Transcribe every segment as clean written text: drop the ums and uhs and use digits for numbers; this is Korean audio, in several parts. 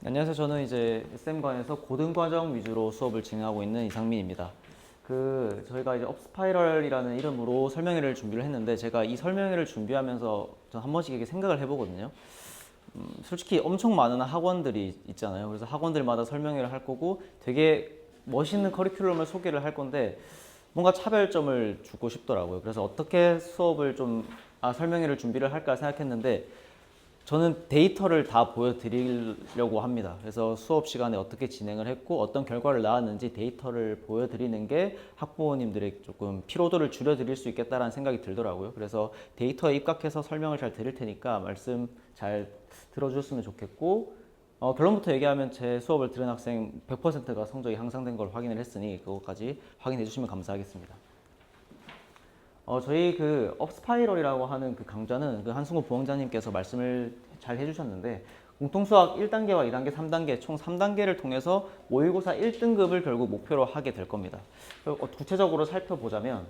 안녕하세요. 저는 이제 SM관에서 고등과정 위주로 수업을 진행하고 있는 이상민입니다. 저희가 이제 업스파이럴이라는 이름으로 설명회를 준비를 했는데, 제가 이 설명회를 준비하면서 전 한 번씩 이렇게 생각을 해보거든요. 솔직히 엄청 많은 학원들이 있잖아요. 그래서 학원들마다 설명회를 할 거고 되게 멋있는 커리큘럼을 소개를 할 건데, 뭔가 차별점을 주고 싶더라고요. 그래서 어떻게 수업을 설명회를 준비를 할까 생각했는데, 저는 데이터를 다 보여드리려고 합니다. 그래서 수업 시간에 어떻게 진행을 했고 어떤 결과를 낳았는지 데이터를 보여드리는 게 학부모님들의 조금 피로도를 줄여드릴 수 있겠다라는 생각이 들더라고요. 그래서 데이터에 입각해서 설명을 잘 드릴 테니까 말씀 잘 들어주셨으면 좋겠고, 결론부터 얘기하면 제 수업을 들은 학생 100%가 성적이 향상된 걸 확인을 했으니 그것까지 확인해 주시면 감사하겠습니다. 저희 업스파이럴이라고 하는 그 강좌는 그 한승호 부원장님께서 말씀을 잘 해주셨는데, 공통수학 1단계와 2단계, 3단계 총 3단계를 통해서 모의고사 1등급을 결국 목표로 하게 될 겁니다. 구체적으로 살펴보자면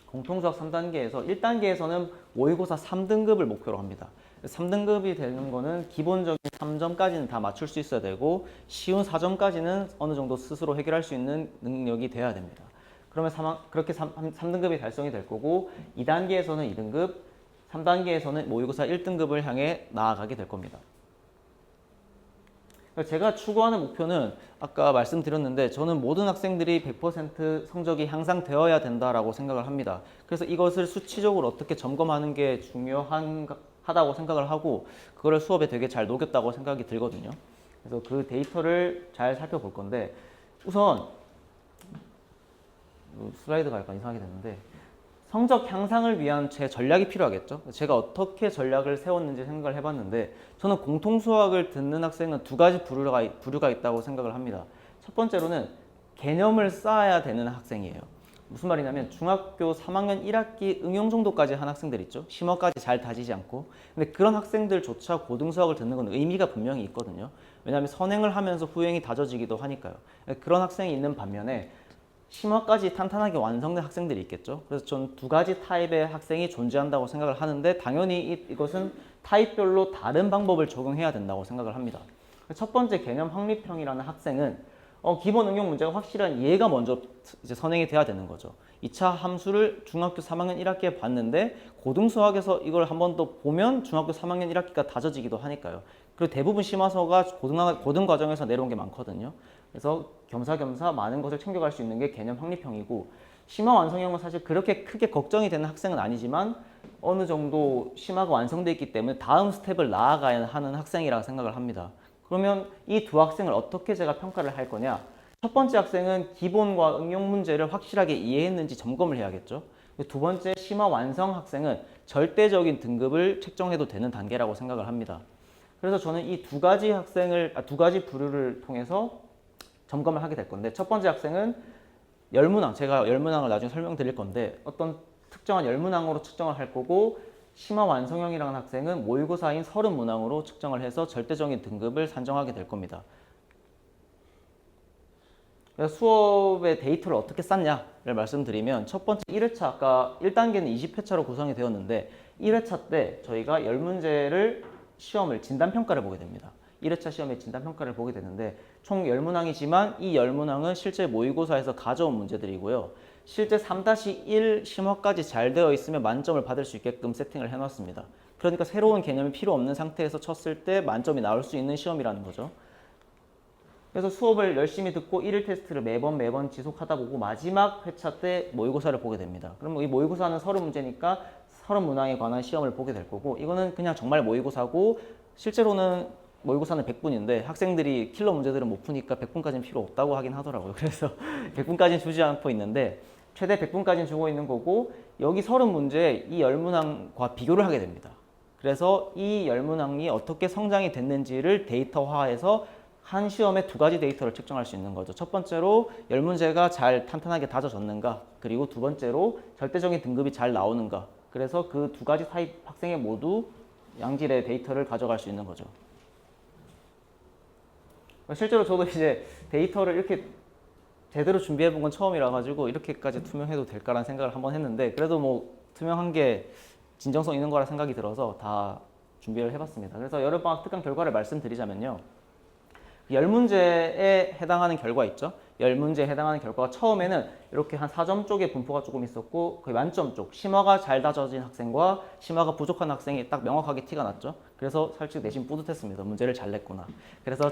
공통수학 3단계에서 1단계에서는 모의고사 3등급을 목표로 합니다. 3등급이 되는 거는 기본적인 3점까지는 다 맞출 수 있어야 되고 쉬운 4점까지는 어느 정도 스스로 해결할 수 있는 능력이 돼야 됩니다. 그러면 그렇게 3등급이 달성이 될 거고, 2단계에서는 2등급, 3단계에서는 모의고사 1등급을 향해 나아가게 될 겁니다. 제가 추구하는 목표는 아까 말씀드렸는데, 저는 모든 학생들이 100% 성적이 향상되어야 된다라고 생각을 합니다. 그래서 이것을 수치적으로 어떻게 점검하는 게 중요하다고 생각을 하고, 그거를 수업에 되게 잘 녹였다고 생각이 들거든요. 그래서 그 데이터를 잘 살펴볼 건데, 우선 슬라이드가 약간 이상하게 됐는데, 성적 향상을 위한 제 전략이 필요하겠죠. 제가 어떻게 전략을 세웠는지 생각을 해봤는데, 저는 공통수학을 듣는 학생은 두 가지 부류가 있다고 생각을 합니다. 첫 번째로는 개념을 쌓아야 되는 학생이에요. 무슨 말이냐면 중학교 3학년 1학기 응용 정도까지 한 학생들 있죠. 심어까지 잘 다지지 않고. 근데 그런 학생들조차 고등수학을 듣는 건 의미가 분명히 있거든요. 왜냐하면 선행을 하면서 후행이 다져지기도 하니까요. 그런 학생이 있는 반면에 심화까지 탄탄하게 완성된 학생들이 있겠죠. 그래서 전 두 가지 타입의 학생이 존재한다고 생각을 하는데, 당연히 이것은 타입별로 다른 방법을 적용해야 된다고 생각을 합니다. 첫 번째 개념 확립형이라는 학생은 기본 응용 문제가 확실한 이해가 먼저 이제 선행이 돼야 되는 거죠. 2차 함수를 중학교 3학년 1학기에 봤는데 고등수학에서 이걸 한 번 더 보면 중학교 3학년 1학기가 다져지기도 하니까요. 그리고 대부분 심화서가 고등과정에서 내려온 게 많거든요. 그래서 겸사겸사 많은 것을 챙겨갈 수 있는 게 개념 확립형이고, 심화 완성형은 사실 그렇게 크게 걱정이 되는 학생은 아니지만 어느 정도 심화가 완성되어 있기 때문에 다음 스텝을 나아가야 하는 학생이라고 생각을 합니다. 그러면 이 두 학생을 어떻게 제가 평가를 할 거냐? 첫 번째 학생은 기본과 응용 문제를 확실하게 이해했는지 점검을 해야겠죠. 두 번째 심화 완성 학생은 절대적인 등급을 책정해도 되는 단계라고 생각을 합니다. 그래서 저는 이 두 가지 부류를 통해서 점검을 하게 될 건데, 첫 번째 학생은 제가 열문항을 나중에 설명드릴 건데 어떤 특정한 열문항으로 측정을 할 거고, 심화 완성형이라는 학생은 모의고사인 30문항으로 측정을 해서 절대적인 등급을 산정하게 될 겁니다. 그래서 수업의 데이터를 어떻게 쌌냐를 말씀드리면, 첫 번째 1회차, 아까 1단계는 20회차로 구성이 되었는데 1회차 때 저희가 10문제를 진단평가를 보게 됩니다. 1회차 시험의 진단평가를 보게 되는데 총 10문항이지만 이 10문항은 실제 모의고사에서 가져온 문제들이고요. 실제 3-1 심화까지 잘 되어 있으면 만점을 받을 수 있게끔 세팅을 해놨습니다. 그러니까 새로운 개념이 필요 없는 상태에서 쳤을 때 만점이 나올 수 있는 시험이라는 거죠. 그래서 수업을 열심히 듣고 1일 테스트를 매번 지속하다 보고 마지막 회차 때 모의고사를 보게 됩니다. 그럼 이 모의고사는 30문제니까 30문항에 관한 시험을 보게 될 거고, 이거는 그냥 정말 모의고사고, 실제로는 모의고사는 100분인데 학생들이 킬러 문제들은 못 푸니까 100분까지는 필요 없다고 하긴 하더라고요. 그래서 100분까지는 주지 않고 있는데 최대 100분까지는 주고 있는 거고, 여기 30문제 이 10문항과 비교를 하게 됩니다. 그래서 이 10문항이 어떻게 성장이 됐는지를 데이터화해서 한 시험에 두 가지 데이터를 측정할 수 있는 거죠. 첫 번째로 10문제가 잘 탄탄하게 다져졌는가, 그리고 두 번째로 절대적인 등급이 잘 나오는가. 그래서 그 두 가지 타입 학생의 모두 양질의 데이터를 가져갈 수 있는 거죠. 실제로 저도 이제 데이터를 이렇게 제대로 준비해 본 건 처음이라 가지고 이렇게까지 투명해도 될까라는 생각을 한번 했는데, 그래도 뭐 투명한 게 진정성 있는 거라 생각이 들어서 다 준비를 해봤습니다. 그래서 여름방학 특강 결과를 말씀드리자면요, 10문제에 해당하는 결과 있죠. 10문제에 해당하는 결과가 처음에는 이렇게 한 4점 쪽에 분포가 조금 있었고 거의 만점 쪽, 심화가 잘 다져진 학생과 심화가 부족한 학생이 딱 명확하게 티가 났죠. 그래서 솔직히 내심 뿌듯했습니다. 문제를 잘 냈구나. 그래서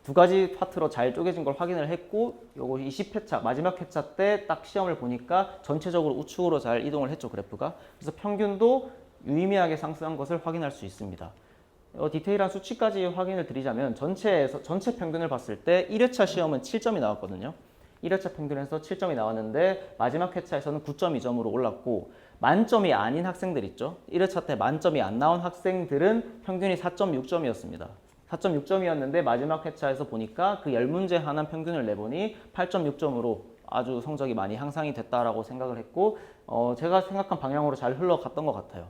두 가지 파트로 잘 쪼개진 걸 확인을 했고, 요거 20회차, 마지막 회차 때 딱 시험을 보니까 전체적으로 우측으로 잘 이동을 했죠, 그래프가. 그래서 평균도 유의미하게 상승한 것을 확인할 수 있습니다. 디테일한 수치까지 확인을 드리자면 전체 평균을 봤을 때 1회차 시험은 7점이 나왔거든요. 1회차 평균에서 7점이 나왔는데 마지막 회차에서는 9.2점으로 올랐고, 만점이 아닌 학생들 있죠. 1회차 때 만점이 안 나온 학생들은 평균이 4.6점이었습니다. 4.6점이었는데 마지막 회차에서 보니까 그 10문제 하나 평균을 내보니 8.6점으로 아주 성적이 많이 향상이 됐다라고 생각을 했고, 제가 생각한 방향으로 잘 흘러갔던 것 같아요.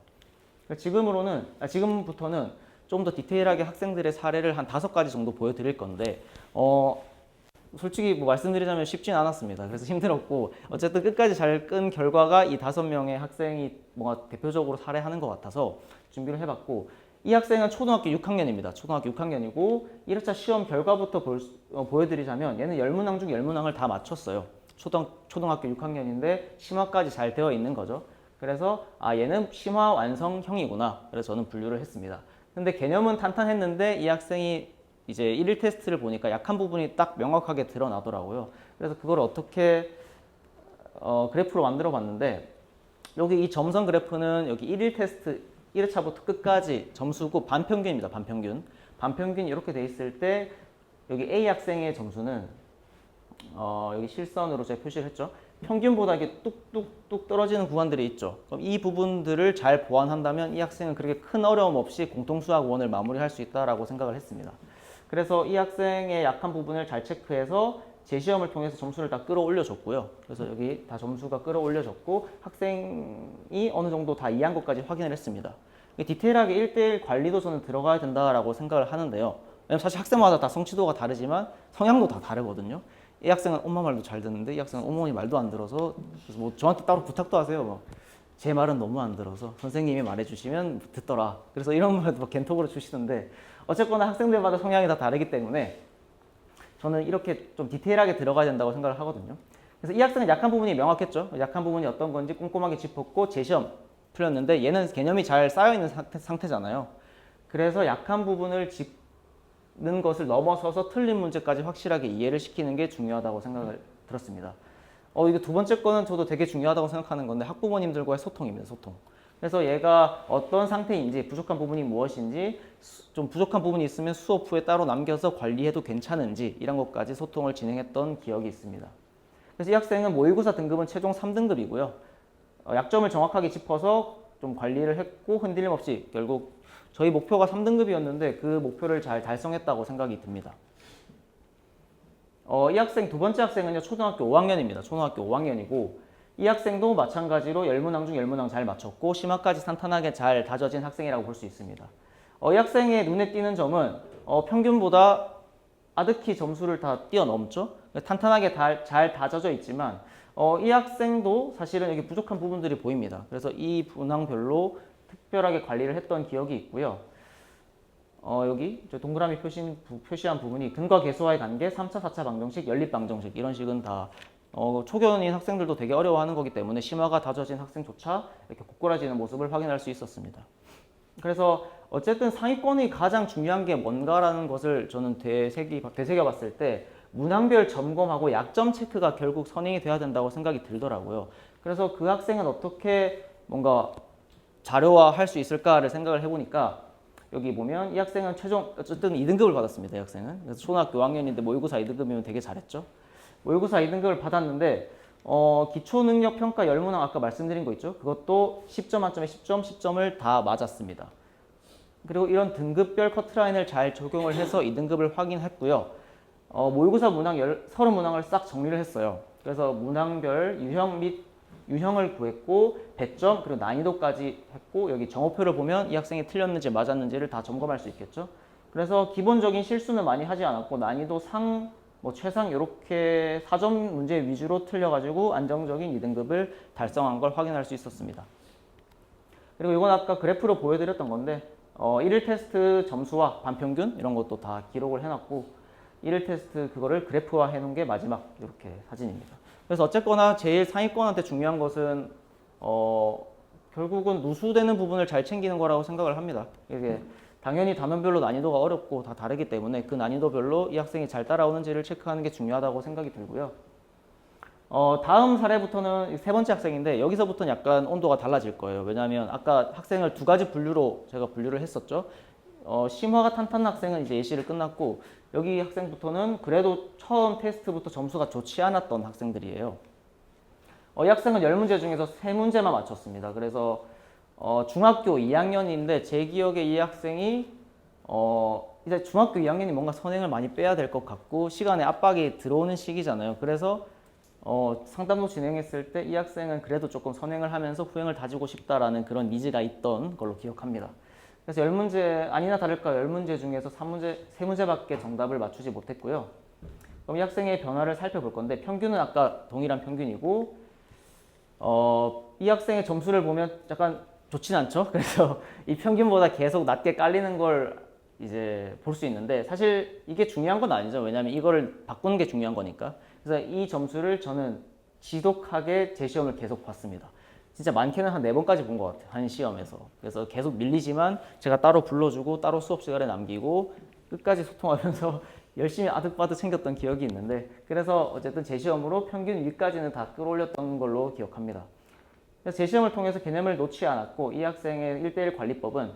지금부터는 좀 더 디테일하게 학생들의 사례를 한 5가지 정도 보여드릴 건데, 솔직히 뭐 말씀드리자면 쉽진 않았습니다. 그래서 힘들었고, 어쨌든 끝까지 잘 끈 결과가 이 5명의 학생이 뭔가 대표적으로 사례하는 것 같아서 준비를 해봤고, 이 학생은 초등학교 6학년입니다. 초등학교 6학년이고 1회차 시험 결과부터 보여드리자면 얘는 10문항 중 10문항을 다 맞췄어요. 초등학교 6학년인데 심화까지 잘 되어 있는 거죠. 그래서 얘는 심화 완성형이구나. 그래서 저는 분류를 했습니다. 근데 개념은 탄탄했는데 이 학생이 이제 1일 테스트를 보니까 약한 부분이 딱 명확하게 드러나더라고요. 그래서 그걸 어떻게 그래프로 만들어 봤는데, 여기 이 점선 그래프는 여기 1일 테스트 1회차부터 끝까지 점수고 반평균입니다. 반평균 이렇게 돼 있을 때 여기 A 학생의 점수는 여기 실선으로 제가 표시를 했죠. 평균보다 이게 뚝뚝뚝 떨어지는 구간들이 있죠. 그럼 이 부분들을 잘 보완한다면 이 학생은 그렇게 큰 어려움 없이 공통수학 1을 마무리할 수 있다라고 생각을 했습니다. 그래서 이 학생의 약한 부분을 잘 체크해서 재시험을 통해서 점수를 다 끌어올려줬고요. 그래서 여기 다 점수가 끌어올려졌고 학생이 어느 정도 다 이해한 것까지 확인을 했습니다. 디테일하게 1대1 관리도 저는 들어가야 된다라고 생각을 하는데요. 왜냐면 사실 학생마다 다 성취도가 다르지만 성향도 다 다르거든요. 이 학생은 엄마 말도 잘 듣는데 이 학생은 어머니 말도 안 들어서, 그래서 뭐 저한테 따로 부탁도 하세요. 제 말은 너무 안 들어서 선생님이 말해주시면 듣더라. 그래서 이런 말도 막 겐톡으로 주시는데, 어쨌거나 학생들마다 성향이 다 다르기 때문에 저는 이렇게 좀 디테일하게 들어가야 된다고 생각을 하거든요. 그래서 이 학생은 약한 부분이 명확했죠. 약한 부분이 어떤 건지 꼼꼼하게 짚었고 재시험 풀렸는데, 얘는 개념이 잘 쌓여있는 상태잖아요. 그래서 약한 부분을 짚는 것을 넘어서서 틀린 문제까지 확실하게 이해를 시키는 게 중요하다고 생각을 들었습니다. 이거 두 번째 거는 저도 되게 중요하다고 생각하는 건데, 학부모님들과의 소통입니다. 소통. 그래서 얘가 어떤 상태인지, 부족한 부분이 무엇인지, 좀 부족한 부분이 있으면 수업 후에 따로 남겨서 관리해도 괜찮은지, 이런 것까지 소통을 진행했던 기억이 있습니다. 그래서 이 학생은 모의고사 등급은 최종 3등급이고요. 약점을 정확하게 짚어서 좀 관리를 했고 흔들림 없이 결국 저희 목표가 3등급이었는데 그 목표를 잘 달성했다고 생각이 듭니다. 이 학생 두 번째 학생은요, 초등학교 5학년입니다. 초등학교 5학년이고 이 학생도 마찬가지로 10문항 중 10문항 잘 맞췄고 심화까지 탄탄하게 잘 다져진 학생이라고 볼 수 있습니다. 이 학생의 눈에 띄는 점은 평균보다 아득히 점수를 다 뛰어넘죠. 탄탄하게 잘 다져져 있지만 이 학생도 사실은 여기 부족한 부분들이 보입니다. 그래서 이 분항별로 특별하게 관리를 했던 기억이 있고요. 여기 동그라미 표시한 부분이 근과 계수와의 관계, 3차, 4차 방정식, 연립 방정식, 이런 식은 다 초견인 학생들도 되게 어려워하는 거기 때문에 심화가 다져진 학생조차 이렇게 고꾸라지는 모습을 확인할 수 있었습니다. 그래서 어쨌든 상위권이 가장 중요한 게 뭔가라는 것을 저는 되새겨 봤을 때 문항별 점검하고 약점 체크가 결국 선행이 돼야 된다고 생각이 들더라고요. 그래서 그 학생은 어떻게 뭔가 자료화할 수 있을까를 생각을 해보니까 여기 보면 이 학생은 최종 어쨌든 2등급을 받았습니다. 이 학생은. 그래서 초등학교 5학년인데 모의고사 2등급이면 되게 잘했죠. 모의고사 2등급을 받았는데 기초능력평가 10문항 아까 말씀드린 거 있죠. 그것도 10점 만점에 10점, 10점을 다 맞았습니다. 그리고 이런 등급별 커트라인을 잘 적용을 해서 2등급을 확인했고요. 모의고사 문항 30문항을 싹 정리를 했어요. 그래서 문항별 유형 및 유형을 구했고 배점 그리고 난이도까지 했고, 여기 정오표를 보면 이 학생이 틀렸는지 맞았는지를 다 점검할 수 있겠죠. 그래서 기본적인 실수는 많이 하지 않았고 난이도 상, 최상 이렇게 4점 문제 위주로 틀려가지고 안정적인 2등급을 달성한 걸 확인할 수 있었습니다. 그리고 이건 아까 그래프로 보여드렸던 건데 일일 테스트 점수와 반평균 이런 것도 다 기록을 해놨고 일일 테스트 그거를 그래프화 해놓은 게 마지막 이렇게 사진입니다. 그래서 어쨌거나 제일 상위권한테 중요한 것은 결국은 누수되는 부분을 잘 챙기는 거라고 생각을 합니다. 이게 당연히 단원별로 난이도가 어렵고 다 다르기 때문에 그 난이도별로 이 학생이 잘 따라오는지를 체크하는 게 중요하다고 생각이 들고요. 다음 사례부터는 세 번째 학생인데 여기서부터는 약간 온도가 달라질 거예요. 왜냐하면 아까 학생을 두 가지 분류로 제가 분류를 했었죠. 심화가 탄탄한 학생은 이제 예시를 끝났고 여기 학생부터는 그래도 처음 테스트부터 점수가 좋지 않았던 학생들이에요. 이 학생은 10문제 중에서 3문제만 맞췄습니다. 그래서 중학교 2학년인데 제 기억에 이 학생이 이제 중학교 2학년이 뭔가 선행을 많이 빼야 될 것 같고 시간에 압박이 들어오는 시기잖아요. 그래서 상담도 진행했을 때 이 학생은 그래도 조금 선행을 하면서 후행을 다지고 싶다라는 그런 니즈가 있던 걸로 기억합니다. 그래서 10문제 아니나 다를까 10문제 중에서 3문제밖에 정답을 맞추지 못했고요. 그럼 이 학생의 변화를 살펴볼 건데 평균은 아까 동일한 평균이고 이 학생의 점수를 보면 약간 좋진 않죠. 그래서 이 평균보다 계속 낮게 깔리는 걸 이제 볼 수 있는데 사실 이게 중요한 건 아니죠. 왜냐하면 이거를 바꾸는 게 중요한 거니까. 그래서 이 점수를 저는 지독하게 제 시험을 계속 봤습니다. 진짜 많게는 한 4번까지 본 것 같아요. 한 시험에서. 그래서 계속 밀리지만 제가 따로 불러주고 따로 수업 시간에 남기고 끝까지 소통하면서 열심히 아득바득 챙겼던 기억이 있는데 그래서 어쨌든 제 시험으로 평균 위까지는 다 끌어올렸던 걸로 기억합니다. 그래서 제 시험을 통해서 개념을 놓지 않았고 이 학생의 1대1 관리법은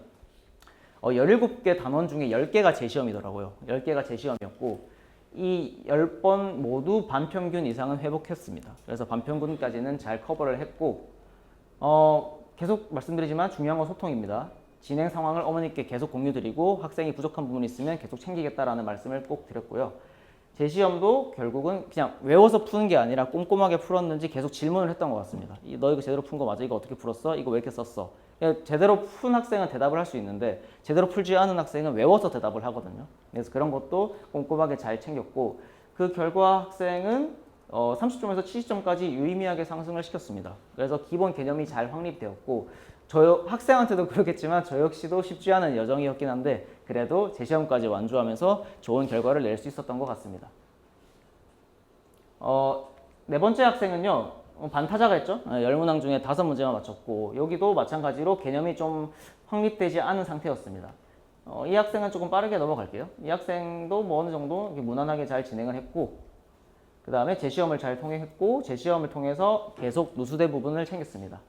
17개 단원 중에 10개가 제 시험이더라고요. 10개가 제 시험이었고 이 10번 모두 반평균 이상은 회복했습니다. 그래서 반평균까지는 잘 커버를 했고 계속 말씀드리지만 중요한 건 소통입니다. 진행 상황을 어머니께 계속 공유드리고 학생이 부족한 부분이 있으면 계속 챙기겠다라는 말씀을 꼭 드렸고요. 제 시험도 결국은 그냥 외워서 푸는 게 아니라 꼼꼼하게 풀었는지 계속 질문을 했던 것 같습니다. 너 이거 제대로 푼 거 맞아? 이거 어떻게 풀었어? 이거 왜 이렇게 썼어? 제대로 푼 학생은 대답을 할 수 있는데 제대로 풀지 않은 학생은 외워서 대답을 하거든요. 그래서 그런 것도 꼼꼼하게 잘 챙겼고 그 결과 학생은 30점에서 70점까지 유의미하게 상승을 시켰습니다. 그래서 기본 개념이 잘 확립되었고 저 학생한테도 그렇겠지만 저 역시도 쉽지 않은 여정이었긴 한데 그래도 제 시험까지 완주하면서 좋은 결과를 낼 수 있었던 것 같습니다. 네 번째 학생은요. 반타자가 했죠. 10문항 중에 5문제만 맞췄고 여기도 마찬가지로 개념이 좀 확립되지 않은 상태였습니다. 이 학생은 조금 빠르게 넘어갈게요. 이 학생도 뭐 어느 정도 무난하게 잘 진행을 했고 그 다음에 재시험을 잘 통했고 재시험을 통해서 계속 누수된 부분을 챙겼습니다.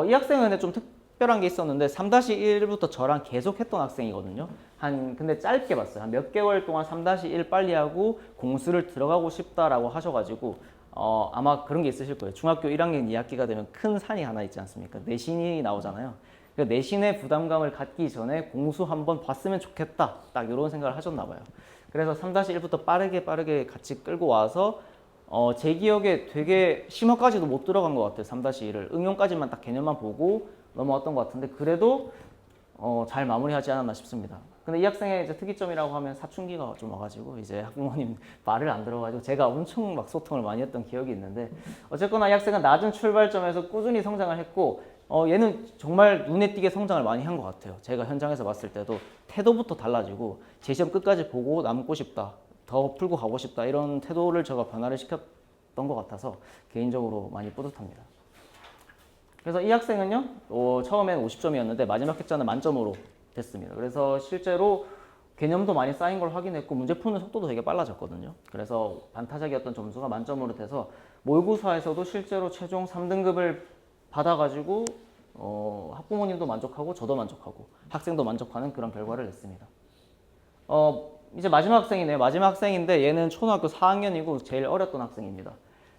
이 학생은 근데 좀 특별한 게 있었는데 3-1부터 저랑 계속 했던 학생이거든요. 근데 짧게 봤어요. 한 몇 개월 동안 3-1 빨리 하고 공수를 들어가고 싶다라고 하셔가지고 아마 그런 게 있으실 거예요. 중학교 1학년 2학기가 되면 큰 산이 하나 있지 않습니까? 내신이 나오잖아요. 내신의 부담감을 갖기 전에 공수 한번 봤으면 좋겠다. 딱 이런 생각을 하셨나 봐요. 그래서 3-1부터 빠르게 같이 끌고 와서 제 기억에 되게 심화까지도 못 들어간 것 같아요. 3-1을 응용까지만 딱 개념만 보고 넘어왔던 것 같은데 그래도 잘 마무리하지 않았나 싶습니다. 근데 이 학생의 이제 특이점이라고 하면 사춘기가 좀 와가지고 이제 학부모님 말을 안 들어가지고 제가 엄청 막 소통을 많이 했던 기억이 있는데 어쨌거나 이 학생은 낮은 출발점에서 꾸준히 성장을 했고 얘는 정말 눈에 띄게 성장을 많이 한 것 같아요. 제가 현장에서 봤을 때도 태도부터 달라지고 제 시험 끝까지 보고 남고 싶다, 더 풀고 가고 싶다 이런 태도를 제가 변화를 시켰던 것 같아서 개인적으로 많이 뿌듯합니다. 그래서 이 학생은요 처음엔 50점이었는데 마지막 학자는 만점으로 됐습니다. 그래서 실제로 개념도 많이 쌓인 걸 확인했고 문제 푸는 속도도 되게 빨라졌거든요. 그래서 반타작이었던 점수가 만점으로 돼서 모의고사에서도 실제로 최종 3등급을 받아가지고 학부모님도 만족하고 저도 만족하고 학생도 만족하는 그런 결과를 냈습니다. 이제 마지막 학생이네요. 마지막 학생인데 얘는 초등학교 4학년이고 제일 어렸던 학생입니다.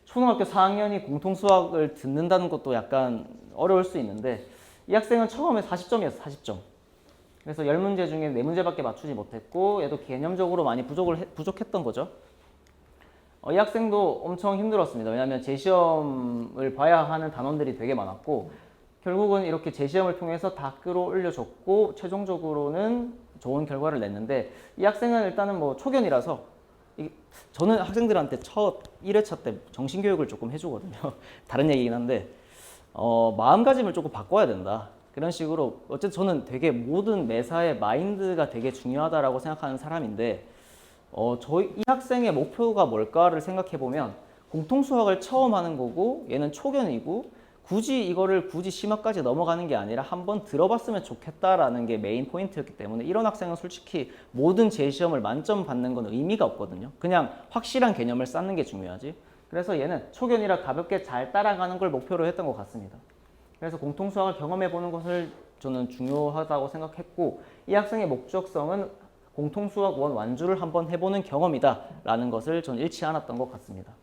초등학교 4학년이 공통수학을 듣는다는 것도 약간 어려울 수 있는데 이 학생은 처음에 40점이었어요. 40점. 그래서 10문제 중에 4문제밖에 맞추지 못했고 얘도 개념적으로 많이 부족했던 거죠. 이 학생도 엄청 힘들었습니다. 왜냐하면 재시험을 봐야 하는 단원들이 되게 많았고 결국은 이렇게 재시험을 통해서 다 끌어올려줬고 최종적으로는 좋은 결과를 냈는데 이 학생은 일단은 뭐 초견이라서 저는 학생들한테 첫 1회차 때 정신교육을 조금 해주거든요. 다른 얘기긴 한데 마음가짐을 조금 바꿔야 된다. 그런 식으로 어쨌든 저는 되게 모든 매사의 마인드가 되게 중요하다라고 생각하는 사람인데 저희 이 학생의 목표가 뭘까를 생각해 보면 공통 수학을 처음 하는 거고 얘는 초견이고 굳이 이거를 굳이 심화까지 넘어가는 게 아니라 한번 들어봤으면 좋겠다라는 게 메인 포인트였기 때문에 이런 학생은 솔직히 모든 제시험을 만점 받는 건 의미가 없거든요. 그냥 확실한 개념을 쌓는 게 중요하지. 그래서 얘는 초견이라 가볍게 잘 따라가는 걸 목표로 했던 것 같습니다. 그래서 공통 수학을 경험해 보는 것을 저는 중요하다고 생각했고 이 학생의 목적성은 공통 수학 원 완주를 한번 해보는 경험이다라는 것을 저는 잃지 않았던 것 같습니다.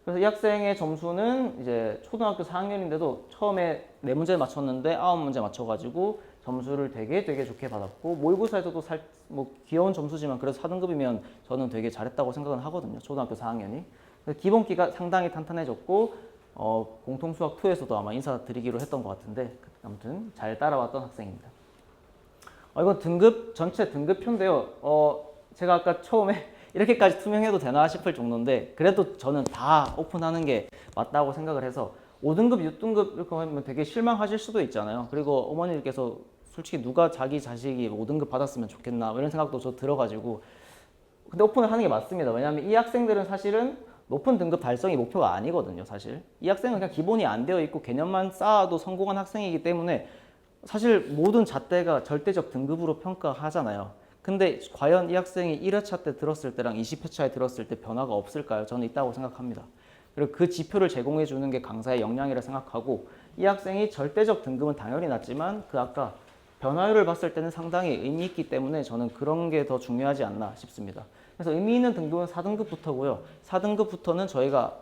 그래서 이 학생의 점수는 이제 초등학교 4학년인데도 처음에 4문제 맞췄는데 9문제 맞춰가지고 점수를 되게 좋게 받았고 모의고사에서도 뭐 귀여운 점수지만 그래도 4등급이면 저는 되게 잘했다고 생각은 하거든요. 초등학교 4학년이. 기본기가 상당히 탄탄해졌고 공통 수학 2에서도 아마 인사드리기로 했던 것 같은데 아무튼 잘 따라왔던 학생입니다. 이건 전체 등급표인데요. 제가 아까 처음에 이렇게까지 투명해도 되나 싶을 정도인데 그래도 저는 다 오픈하는 게 맞다고 생각을 해서 5등급, 6등급 이렇게 하면 되게 실망하실 수도 있잖아요. 그리고 어머니께서 솔직히 누가 자기 자식이 5등급 받았으면 좋겠나 이런 생각도 저 들어가지고 근데 오픈을 하는 게 맞습니다. 왜냐하면 이 학생들은 사실은 높은 등급 달성이 목표가 아니거든요. 사실 이 학생은 그냥 기본이 안 되어 있고 개념만 쌓아도 성공한 학생이기 때문에 사실 모든 잣대가 절대적 등급으로 평가하잖아요. 근데 과연 이 학생이 1회차 때 들었을 때랑 20회차에 들었을 때 변화가 없을까요? 저는 있다고 생각합니다. 그리고 그 지표를 제공해 주는 게 강사의 역량이라 생각하고 이 학생이 절대적 등급은 당연히 낮지만 그 아까 변화율을 봤을 때는 상당히 의미 있기 때문에 저는 그런 게 더 중요하지 않나 싶습니다. 그래서 의미 있는 등급은 4등급부터고요. 4등급부터는 저희가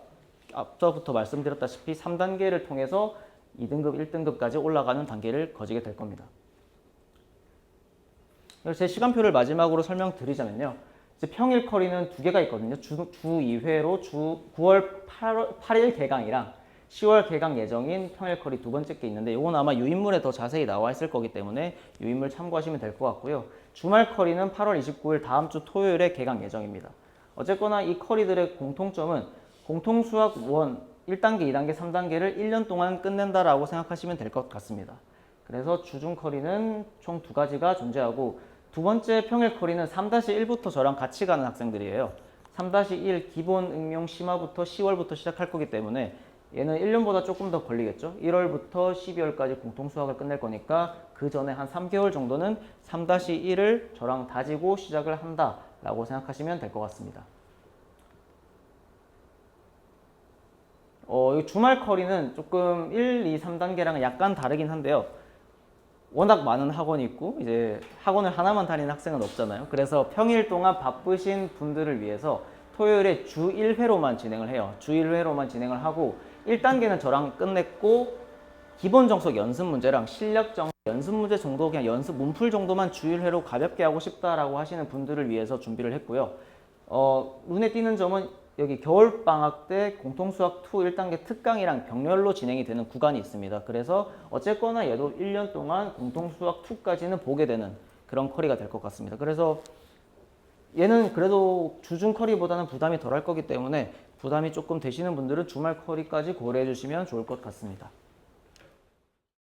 앞서부터 말씀드렸다시피 3단계를 통해서 2등급, 1등급까지 올라가는 단계를 거치게 될 겁니다. 제 시간표를 마지막으로 설명드리자면요. 이제 평일 커리는 2개가 있거든요. 주 2회로 9월 8일 개강이랑 10월 개강 예정인 평일 커리 2번째 게 있는데 이건 아마 유인물에 더 자세히 나와 있을 거기 때문에 유인물 참고하시면 될 것 같고요. 주말 커리는 8월 29일 다음 주 토요일에 개강 예정입니다. 어쨌거나 이 커리들의 공통점은 공통 수학 1, 1단계, 2단계, 3단계를 1년 동안 끝낸다라고 생각하시면 될 것 같습니다. 그래서 주중 커리는 총 2가지가 존재하고 두 번째 평일 커리는 3-1부터 저랑 같이 가는 학생들이에요. 3-1 기본 응용 심화부터 10월부터 시작할 거기 때문에 얘는 1년보다 조금 더 걸리겠죠. 1월부터 12월까지 공통 수학을 끝낼 거니까 그 전에 한 3개월 정도는 3-1을 저랑 다지고 시작을 한다라고 생각하시면 될 것 같습니다. 주말 커리는 조금 1, 2, 3단계랑은 약간 다르긴 한데요. 워낙 많은 학원이 있고 이제 학원을 하나만 다니는 학생은 없잖아요. 그래서 평일 동안 바쁘신 분들을 위해서 토요일에 주 1회로만 진행을 해요. 주 1회로만 진행을 하고 1단계는 저랑 끝냈고 기본 정석 연습 문제랑 실력 정석 연습 문제 정도 그냥 연습 문풀 정도만 주 1회로 가볍게 하고 싶다라고 하시는 분들을 위해서 준비를 했고요. 눈에 띄는 점은 여기 겨울방학 때 공통수학 2 1단계 특강이랑 병렬로 진행이 되는 구간이 있습니다. 그래서 어쨌거나 얘도 1년 동안 공통수학 2까지는 보게 되는 그런 커리가 될 것 같습니다. 그래서 얘는 그래도 주중 커리보다는 부담이 덜할 거기 때문에 부담이 조금 되시는 분들은 주말 커리까지 고려해 주시면 좋을 것 같습니다.